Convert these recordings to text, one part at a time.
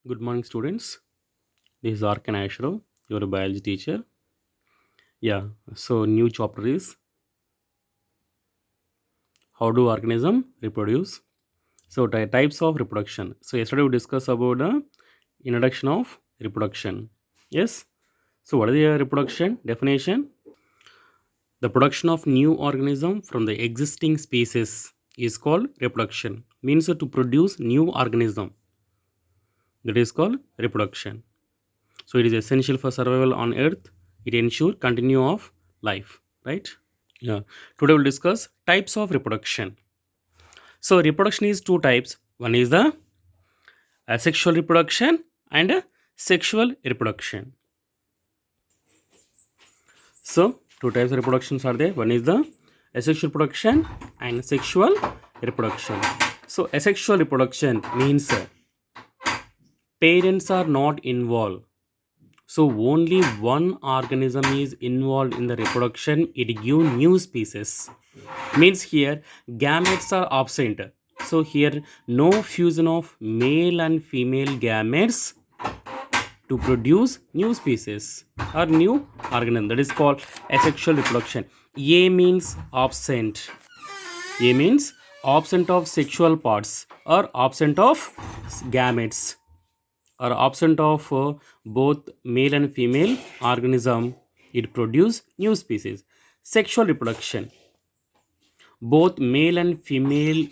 Good morning, students. This is Arkan Ashro, your biology teacher. Yeah, so new chapter is how do organism reproduce? So types of reproduction. So yesterday we discussed about the introduction of reproduction. Yes. So what is the reproduction definition? The production of new organism from the existing species is called reproduction. Means to produce new organism. That is called reproduction. So it is essential for survival on earth. It ensures continue of life, right? Yeah. Today we'll discuss types of reproduction. So reproduction is two types. One is the asexual reproduction and sexual reproduction. So two types of reproductions are there. One is the asexual reproduction and sexual reproduction. So asexual reproduction means parents are not involved. So only one organism is involved in the reproduction. It gives new species. Means here gametes are absent. So here no fusion of male and female gametes to produce new species or new organism. That is called asexual reproduction. A means absent. A means absent of sexual parts or absent of gametes or absent of both male and female organism. It produce new species. Sexual reproduction, both male and female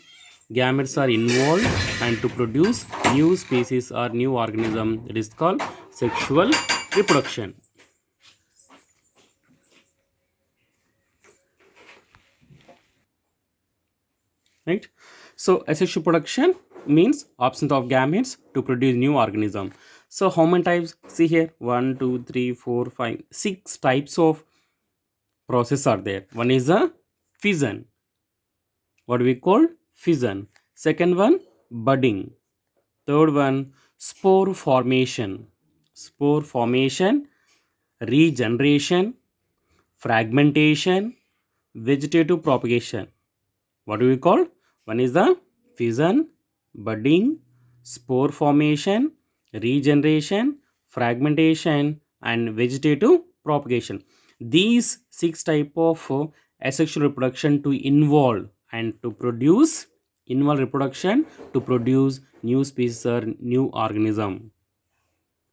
gametes are involved and to produce new species or new organism. It is called sexual reproduction. Right. So asexual reproduction means absence of gametes to produce new organism. So how many types? See here, 1 2 3 4 5 6 types of process are there. One is a fission, what we call fission. Second one, budding. Third one, spore formation. Spore formation, regeneration, fragmentation, vegetative propagation. What do we call? One is the fission, budding, spore formation, regeneration, fragmentation, and vegetative propagation. These six type of asexual reproduction to involve and to produce involve reproduction to produce new species or new organism.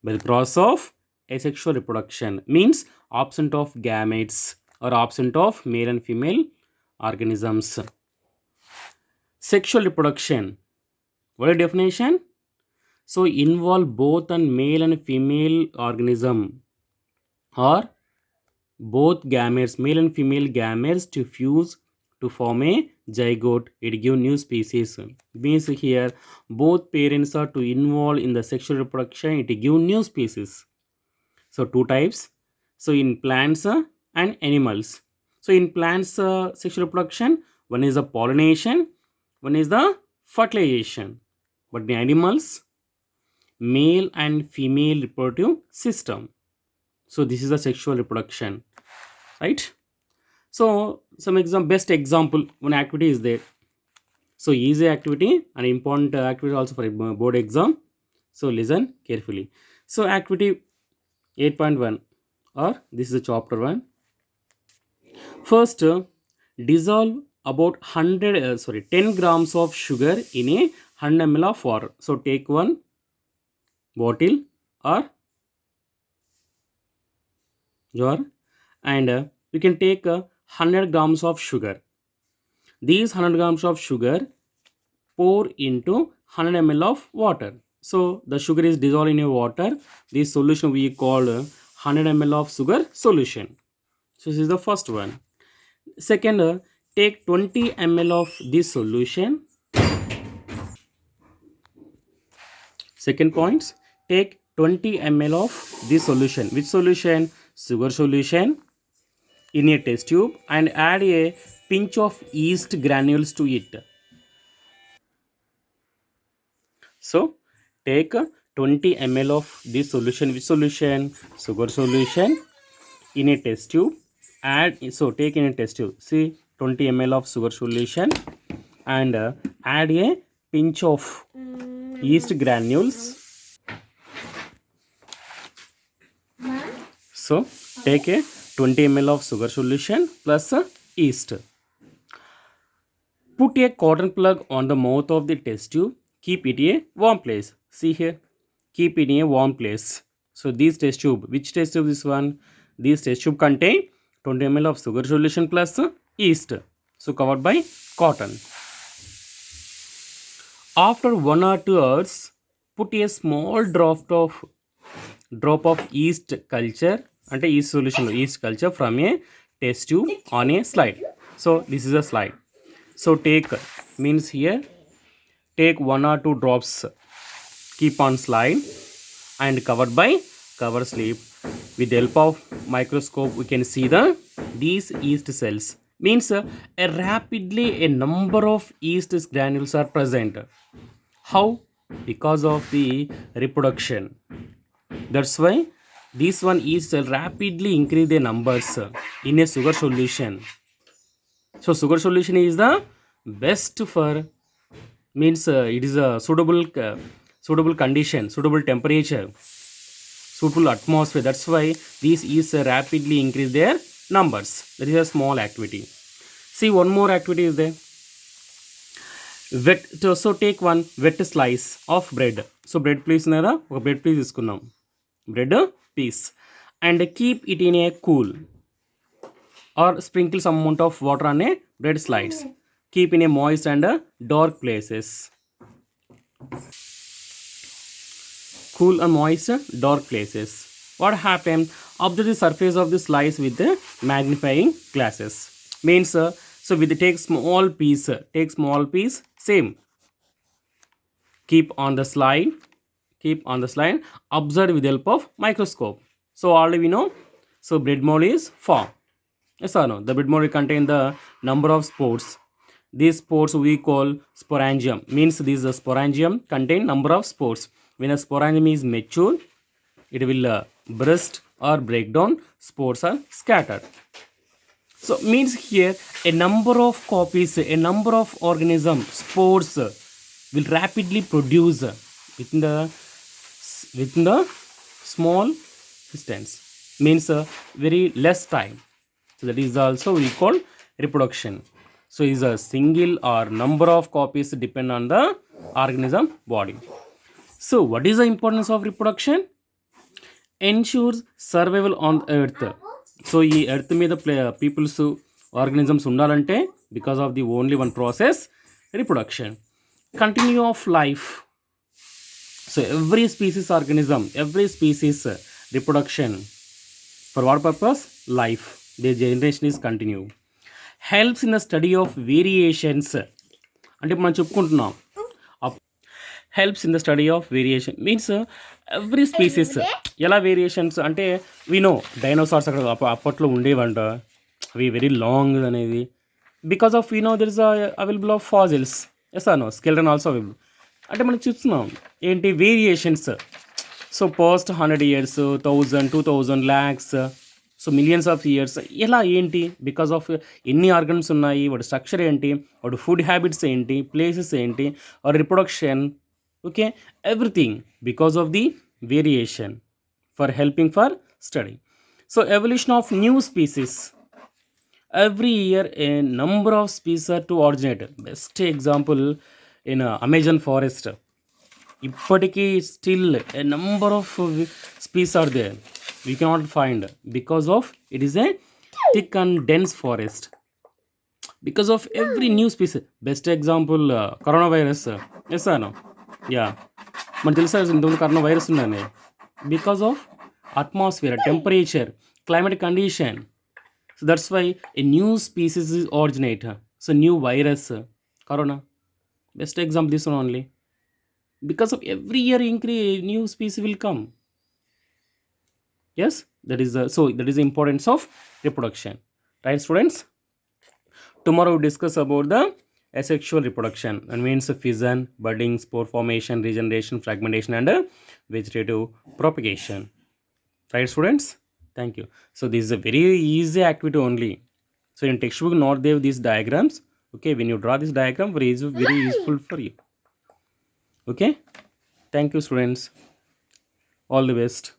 By the process of asexual reproduction means absent of gametes or absent of male and female organisms. Sexual reproduction. What is the definition? So involve both an male and female organism or both gametes, male and female gametes to fuse to form a zygote. It gives new species. Means here both parents are to involve in the sexual reproduction. It gives new species. So two types. So in plants and animals. So in plants sexual reproduction, one is the pollination, one is the fertilization. But in animals, male and female reproductive system. So this is the sexual reproduction, right? So some best example, one activity is there. So easy activity and important activity also for a board exam. So listen carefully. So activity 8.1 or this is a chapter 1. First, dissolve about 10 grams of sugar in a 100 ml of water. So take one bottle or jar and you can take 100 grams of sugar. These 100 grams of sugar pour into 100 ml of water. So the sugar is dissolved in a water. This solution we call 100 ml of sugar solution. So this is the first one. Second, take 20 ml of this solution. Second points, take 20 ml of this solution. Which solution? Sugar solution in a test tube and add a pinch of yeast granules to it. So take 20 ml of this solution. Which solution? Sugar solution in a test tube. Take in a test tube. See 20 ml of sugar solution and add a pinch of yeast granules So take a 20 ml of sugar solution plus yeast. Put a cotton plug on the mouth of the test tube. Keep it in a warm place. See here. Keep it in a warm place. So this test tube, which test tube this one? This test tube contain 20 ml of sugar solution plus yeast. So covered by cotton. After 1 or 2 hours, put a small drop of yeast culture and yeast solution yeast culture from a test tube on a slide. So this is a slide. So take means here take 1 or 2 drops, keep on slide and covered by cover slip. With the help of microscope we can see these yeast cells. Means a rapidly a number of yeast granules are present. How? Because of the reproduction. That's why this one is rapidly increase the numbers in a sugar solution. So sugar solution is the best for means it is a suitable condition, suitable temperature, suitable atmosphere. That's why this is rapidly increase their numbers. That is a small activity. See, one more activity is there. So take one wet slice of bread. So bread piece nada, bread piece iskunnam. Bread piece and keep it in a cool or sprinkle some amount of water on a bread slides. Keep in a moist and dark places. Cool and moist dark places. What happened? Observe the surface of the slice with the magnifying glasses. Means so with the take small piece, same. Keep on the slide. Observe with the help of microscope. So already we know. So bread mold is formed. Yes or no? The bread mold contain the number of spores. These spores we call sporangium. Means this sporangium contain number of spores. When a sporangium is mature, it will burst or break down. Spores are scattered. So means here a number of copies, a number of organisms, spores will rapidly produce within the small distance. Means very less time. So that is also we call reproduction. So is a single or number of copies depend on the organism body. So what is the importance of reproduction? Ensures survival on earth. So ఈ earth మీద peoples organisms ఉండాలంటే because of the only one process reproduction. Continue of life. So every species organism, every species reproduction for what purpose? Life. They generation is continue. Helps in the study of variations. అంటే మనం చెప్పుకుంటున్నాం helps in the study of variation means every species ఎలా variations అంటే వినో dinosaurs అక్కడ అప్పట్లో ఉండేవంట, అవి వెరీ లాంగ్ అనేది బికాస్ ఆఫ్ వినో there is available of fossils. Yes or no skeleton also available. అంటే మనం చూస్తున్నాం ఏంటి variations. So post 100 years, 1000, 2000, lakhs, so millions of years ఎలా ఏంటి బికాస్ ఆఫ్ ఎన్ని ఆర్గన్స్ ఉన్నాయి, వాటి స్ట్రక్చర్ ఏంటి, వాటి ఫుడ్ హ్యాబిట్స్ ఏంటి, ప్లేసెస్ ఏంటి, or reproduction. Okay, everything because of the variation for helping for study. So evolution of new species. Every year a number of species are to originate. Best example in Amazon forest. ఇప్పటికీ still a number of species are there. We cannot find because of it is a thick and dense forest. Because of every new species. Best example coronavirus. Yes or no? Yeah మనకు తెలుసా ఇంతకుముందు corona virus ఉందని because of atmosphere, temperature, climate condition. So that's why a new species is originate. So new virus corona best example this one only. Because of every year new species will come. Yes that is that is the importance of reproduction. Right students? Tomorrow we discuss about the asexual reproduction, and means fission, budding, spore formation, regeneration, fragmentation, and vegetative propagation. Right students? Thank you. So this is a very easy activity only. So in textbook not there these diagrams. Okay, when you draw this diagram very useful for you. Okay, thank you students, all the best.